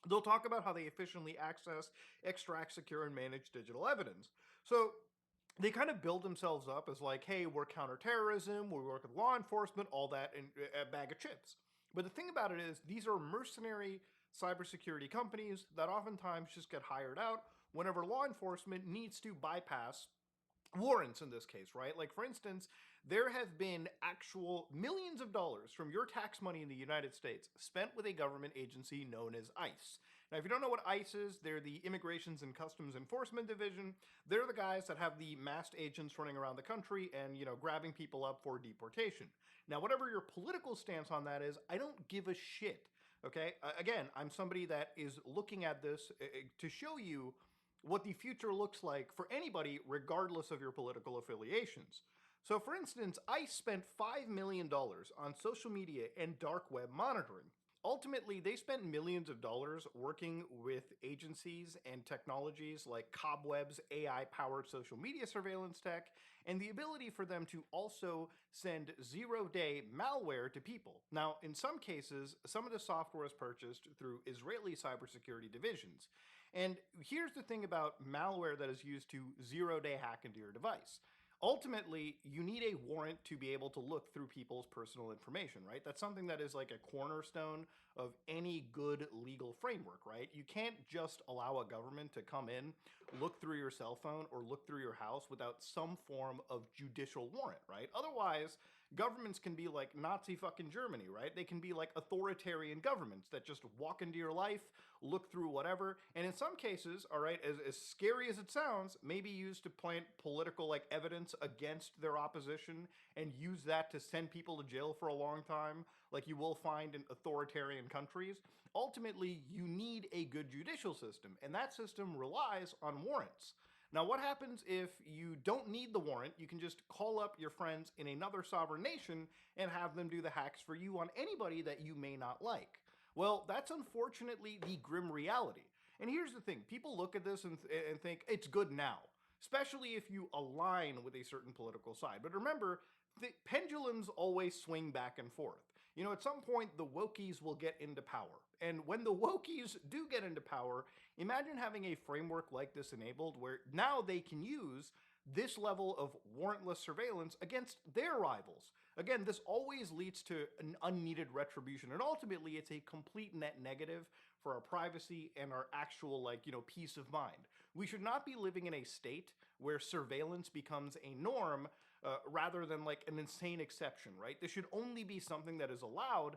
they'll talk about how they efficiently access, extract, secure, and manage digital evidence. So they kind of build themselves up as like, hey, we're counterterrorism, we work with law enforcement, all that in a bag of chips. But the thing about it is, these are mercenary cybersecurity companies that oftentimes just get hired out whenever law enforcement needs to bypass warrants in this case, right? Like, for instance, there have been actual millions of dollars from your tax money in the United States spent with a government agency known as ICE. Now, if you don't know what ICE is, they're the Immigrations and Customs Enforcement Division. They're the guys that have the masked agents running around the country and, grabbing people up for deportation. Now, whatever your political stance on that is, I don't give a shit, okay? Again, I'm somebody that is looking at this to show you what the future looks like for anybody, regardless of your political affiliations. So, for instance, ICE spent $5 million on social media and dark web monitoring. Ultimately, they spent millions of dollars working with agencies and technologies like Cobweb's AI-powered social media surveillance tech, and the ability for them to also send zero-day malware to people. Now, in some cases, some of the software is purchased through Israeli cybersecurity divisions. And here's the thing about malware that is used to zero-day hack into your device. Ultimately, you need a warrant to be able to look through people's personal information, right? That's something that is like a cornerstone of any good legal framework, right? You can't just allow a government to come in, look through your cell phone or look through your house without some form of judicial warrant, right? Otherwise, governments can be like Nazi fucking Germany, right? They can be like authoritarian governments that just walk into your life, look through whatever, and in some cases, all right, as scary as it sounds, may be used to plant political like evidence against their opposition and use that to send people to jail for a long time, like you will find in authoritarian countries. Ultimately, you need a good judicial system, and that system relies on warrants. Now, what happens if you don't need the warrant? You can just call up your friends in another sovereign nation and have them do the hacks for you on anybody that you may not like. Well, that's unfortunately the grim reality. And here's the thing, people look at this and think it's good now, especially if you align with a certain political side. But remember, the pendulums always swing back and forth. At some point, the wokies will get into power. And when the wokies do get into power, imagine having a framework like this enabled where now they can use this level of warrantless surveillance against their rivals. Again, this always leads to an unneeded retribution, and ultimately it's a complete net negative for our privacy and our actual, peace of mind. We should not be living in a state where surveillance becomes a norm rather than like an insane exception, right? This should only be something that is allowed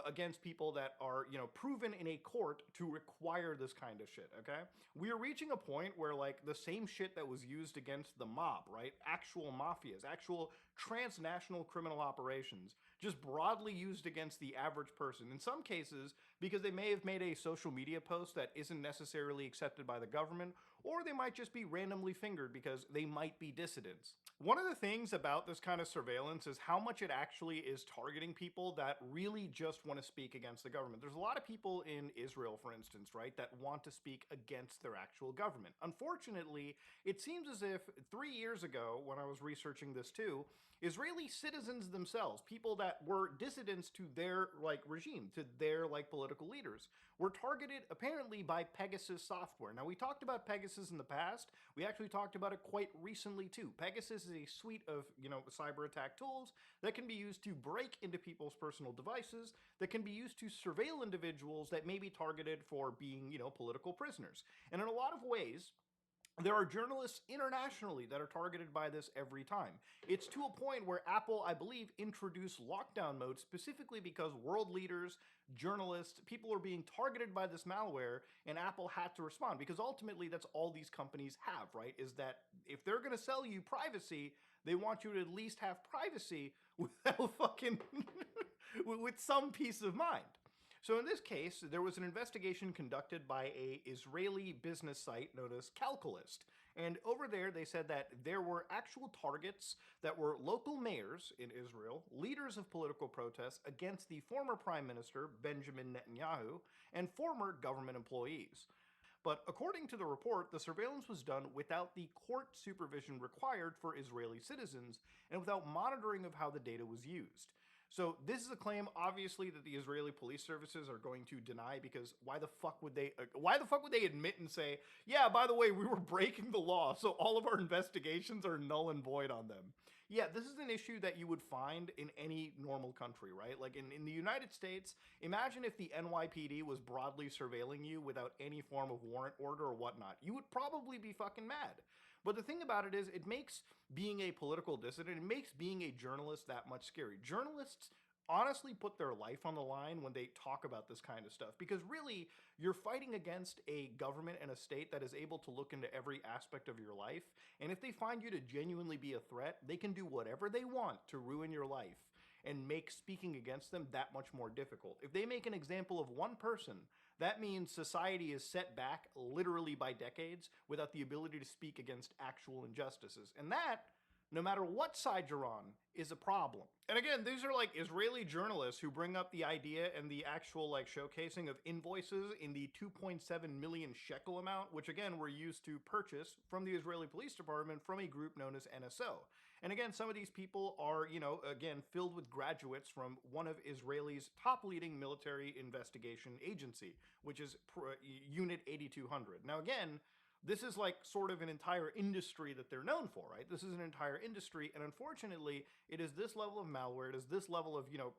against people that are, proven in a court to require this kind of shit, okay? We are reaching a point where, like, the same shit that was used against the mob, right? Actual mafias, actual transnational criminal operations, just broadly used against the average person. In some cases, because they may have made a social media post that isn't necessarily accepted by the government, or they might just be randomly fingered because they might be dissidents. One of the things about this kind of surveillance is how much it actually is targeting people that really just want to speak against the government. There's a lot of people in Israel, for instance, right, that want to speak against their actual government. Unfortunately, it seems as if 3 years ago, when I was researching this too, Israeli citizens themselves, people that were dissidents to their regime, to their political leaders, were targeted apparently by Pegasus software. Now, we talked about Pegasus in the past. We actually talked about it quite recently too. Pegasus is a suite of, cyber attack tools that can be used to break into people's personal devices, that can be used to surveil individuals that may be targeted for being, political prisoners. And in a lot of ways, there are journalists internationally that are targeted by this every time. It's to a point where Apple, I believe, introduced lockdown mode specifically because world leaders, journalists, people are being targeted by this malware, and Apple had to respond because ultimately that's all these companies have, right? Is that if they're going to sell you privacy, they want you to at least have privacy without fucking with some peace of mind. So in this case, there was an investigation conducted by a Israeli business site known as Calculist. And over there, they said that there were actual targets that were local mayors in Israel, leaders of political protests against the former prime minister, Benjamin Netanyahu, and former government employees. But according to the report, the surveillance was done without the court supervision required for Israeli citizens and without monitoring of how the data was used. So this is a claim, obviously, that the Israeli police services are going to deny, because why the fuck would they admit and say, yeah, by the way, we were breaking the law, so all of our investigations are null and void on them. Yeah, this is an issue that you would find in any normal country, right? Like in the United States, imagine if the NYPD was broadly surveilling you without any form of warrant order or whatnot. You would probably be fucking mad. But the thing about it is, it makes being a political dissident, it makes being a journalist that much scary. Journalists honestly put their life on the line when they talk about this kind of stuff, because really, you're fighting against a government and a state that is able to look into every aspect of your life, and if they find you to genuinely be a threat, they can do whatever they want to ruin your life and make speaking against them that much more difficult. If they make an example of one person, that means society is set back literally by decades without the ability to speak against actual injustices. And that, no matter what side you're on, is a problem. And again, these are like Israeli journalists who bring up the idea and the actual like showcasing of invoices in the 2.7 million shekel amount, which again were used to purchase from the Israeli police department from a group known as NSO. And again, some of these people are, you know, again, filled with graduates from one of Israel's top leading military investigation agency, which is Unit 8200. Now again, this is like sort of an entire industry that they're known for, right? This is an entire industry, and unfortunately, it is this level of malware, it is this level of, you know,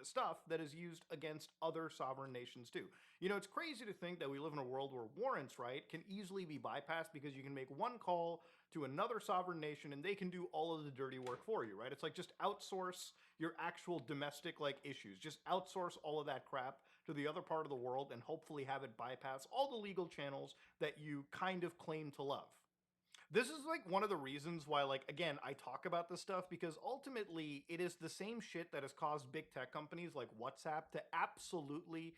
stuff that is used against other sovereign nations too. You know, it's crazy to think that we live in a world where warrants, right, can easily be bypassed because you can make one call to another sovereign nation and they can do all of the dirty work for you, right? It's like just outsource your actual domestic like issues. Just outsource all of that crap to the other part of the world and hopefully have it bypass all the legal channels that you kind of claim to love. This is like one of the reasons why, like, again, I talk about this stuff, because ultimately it is the same shit that has caused big tech companies like WhatsApp to absolutely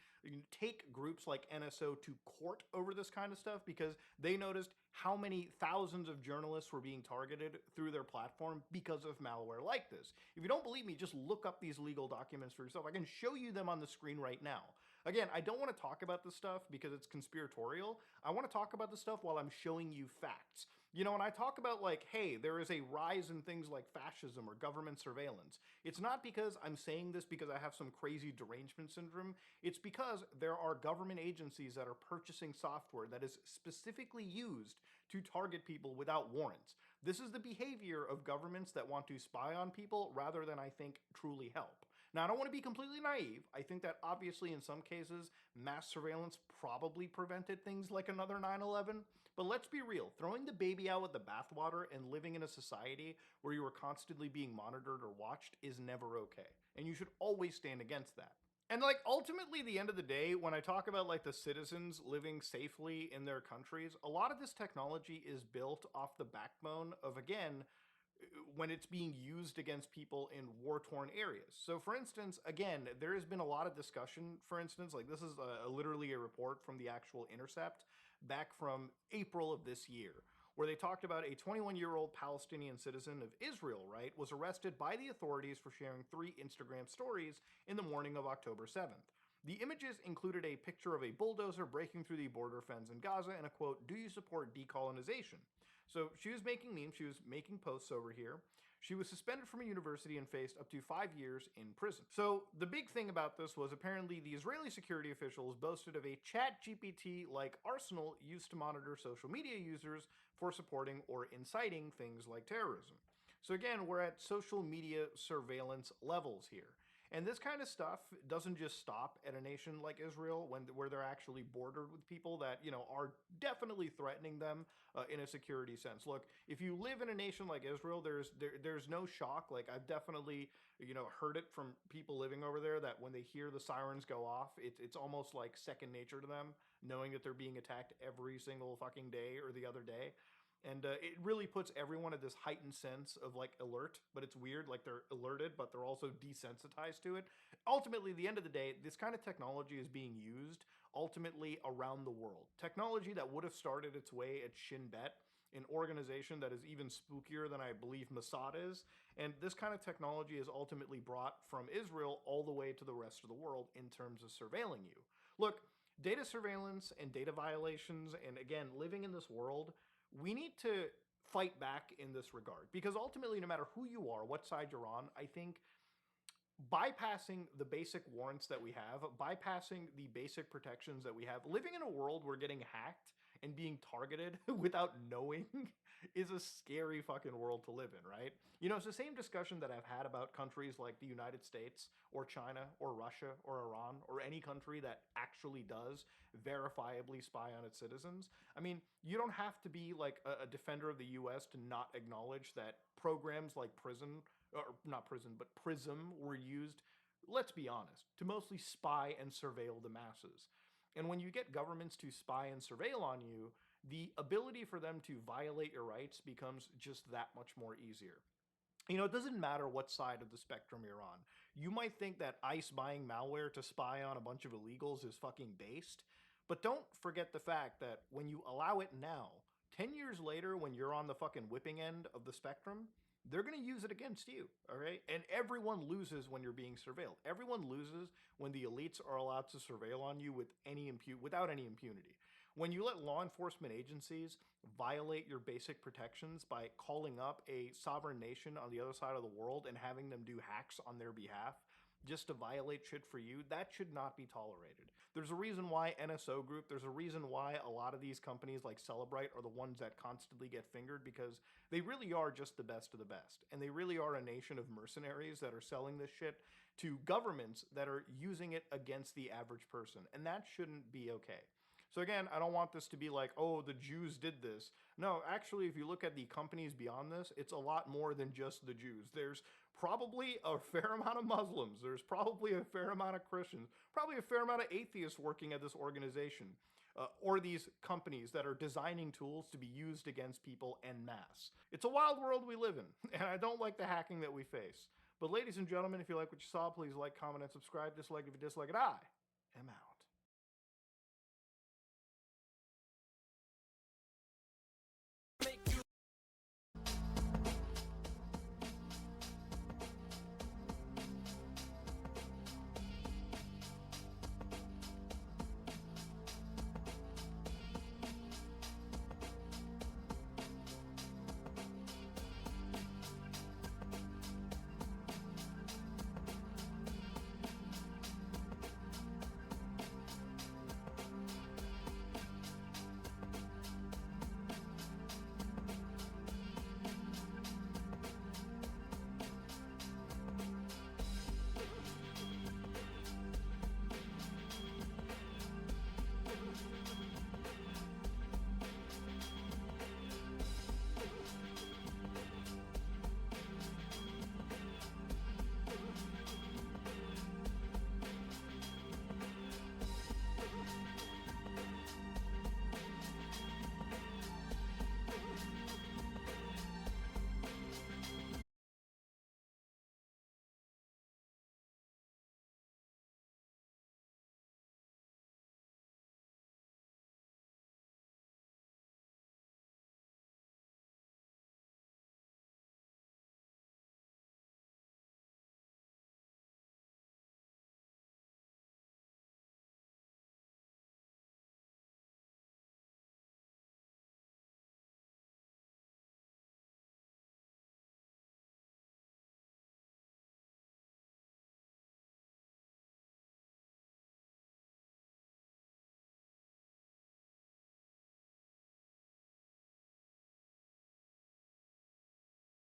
take groups like NSO to court over this kind of stuff, because they noticed how many thousands of journalists were being targeted through their platform because of malware like this. If you don't believe me, just look up these legal documents for yourself. I can show you them on the screen right now. Again, I don't want to talk about this stuff because it's conspiratorial. I want to talk about this stuff while I'm showing you facts. You know, when I talk about like, hey, there is a rise in things like fascism or government surveillance, it's not because I'm saying this because I have some crazy derangement syndrome. It's because there are government agencies that are purchasing software that is specifically used to target people without warrants. This is the behavior of governments that want to spy on people rather than, I think, truly help. Now, I don't want to be completely naive. I think that obviously in some cases, mass surveillance probably prevented things like another 9/11. But let's be real, throwing the baby out with the bathwater and living in a society where you are constantly being monitored or watched is never okay. And you should always stand against that. And like ultimately the end of the day, when I talk about like the citizens living safely in their countries, a lot of this technology is built off the backbone of, again, when it's being used against people in war-torn areas. So for instance, again, there has been a lot of discussion, for instance, like this is literally a report from the actual Intercept back from April of this year, where they talked about a 21-year-old Palestinian citizen of Israel, right, was arrested by the authorities for sharing 3 Instagram stories in the morning of October 7th. The images included a picture of a bulldozer breaking through the border fence in Gaza and a quote, "Do you support decolonization?" So she was making memes, she was making posts over here. She was suspended from a university and faced up to 5 years in prison. So the big thing about this was apparently the Israeli security officials boasted of a ChatGPT-like arsenal used to monitor social media users for supporting or inciting things like terrorism. So again, we're at social media surveillance levels here. And this kind of stuff doesn't just stop at a nation like Israel where they're actually bordered with people that, you know, are definitely threatening them in a security sense. Look, if you live in a nation like Israel, there's no shock. Like I've definitely, you know, heard it from people living over there that when they hear the sirens go off, it's almost like second nature to them, knowing that they're being attacked every single fucking day or the other day. And it really puts everyone at this heightened sense of like alert, but it's weird, like they're alerted, but they're also desensitized to it. Ultimately, at the end of the day, this kind of technology is being used ultimately around the world. Technology that would have started its way at Shin Bet, an organization that is even spookier than I believe Mossad is. And this kind of technology is ultimately brought from Israel all the way to the rest of the world in terms of surveilling you. Look, Data surveillance and data violations, and again, living in this world, we need to fight back in this regard. Because ultimately, no matter who you are, what side you're on, I think bypassing the basic warrants that we have, bypassing the basic protections that we have, living in a world where getting hacked and being targeted without knowing is a scary fucking world to live in, right? You know, it's the same discussion that I've had about countries like the United States or China or Russia or Iran or any country that actually does verifiably spy on its citizens. I mean, you don't have to be like a defender of the US to not acknowledge that programs like Prison, or not Prison, but Prism were used, let's be honest, to mostly spy and surveil the masses. And when you get governments to spy and surveil on you, the ability for them to violate your rights becomes just that much more easier. You know, it doesn't matter what side of the spectrum you're on. You might think that ICE buying malware to spy on a bunch of illegals is fucking based, but don't forget the fact that when you allow it now, 10 years later, when you're on the fucking whipping end of the spectrum, they're going to use it against you, all right? And everyone loses when you're being surveilled. Everyone loses when the elites are allowed to surveil on you with without any impunity. When you let law enforcement agencies violate your basic protections by calling up a sovereign nation on the other side of the world and having them do hacks on their behalf just to violate shit for you, that should not be tolerated. There's a reason why NSO Group, there's a reason why a lot of these companies like Celebrite are the ones that constantly get fingered, because they really are just the best of the best. And they really are a nation of mercenaries that are selling this shit to governments that are using it against the average person. And that shouldn't be okay. So again, I don't want this to be like, oh, the Jews did this. No, actually, if you look at the companies beyond this, it's a lot more than just the Jews. There's probably a fair amount of Muslims. There's probably a fair amount of Christians, probably a fair amount of atheists working at this organization, or these companies that are designing tools to be used against people en masse. It's a wild world we live in, and I don't like the hacking that we face. But ladies and gentlemen, if you like what you saw, please like, comment, and subscribe. Dislike if you dislike it. I am out.